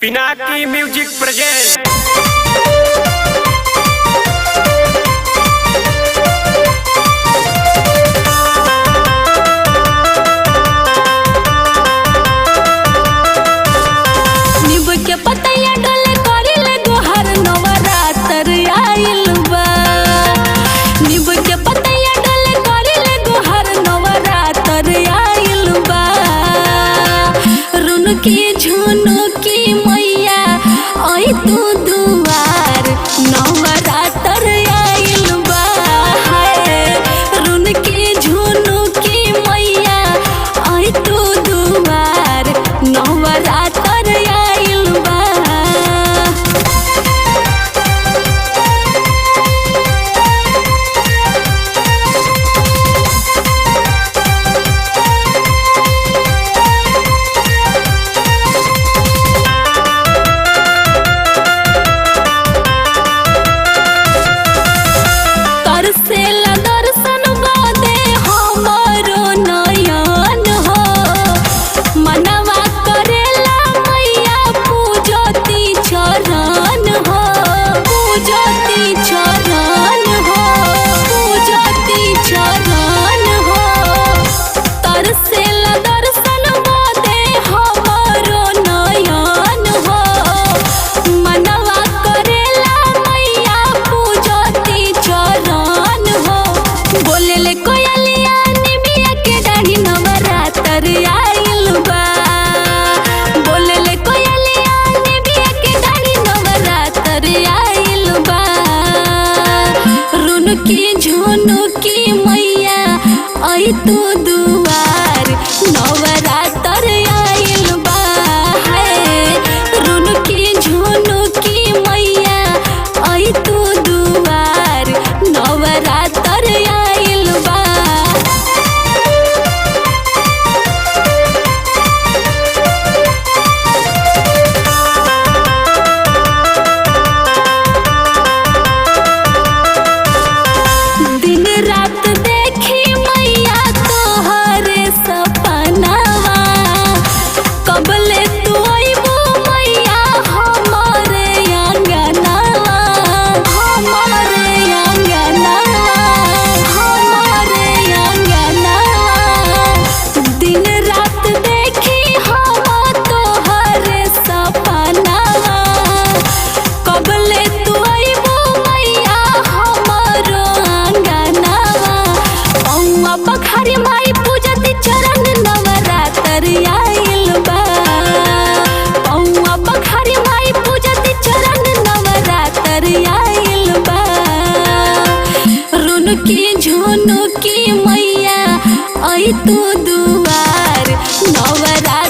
Pinaki music present. झुनुकी मैया आई तू दुआर नवरात्र आइल बा रुनकी झुनुकी मैया आई तू दुआर नवरात्र आइल बा। झुनुकी मैया आई तू दुआर नवरात्र आइल बा रुनकी झुनुकी मैया आई तू दुआर नवरात्र आइल बा। दिन रात देखी मैया तोहरे सपनावा कबले तू आइबू मैया हमारे आंगनवा हमारे आंगनवा हमारे आंगनवा। दिन रात देखी हम तोहरे सपनावा कबले तू आइबू मैया हमारो बखारी माई पूजती चरण नवरात्र आइल बा बखारी माई पूजती चरण नवरात्र आइल बा। रुनकी झुनुकी मैया आई तू दुआर नवरात्र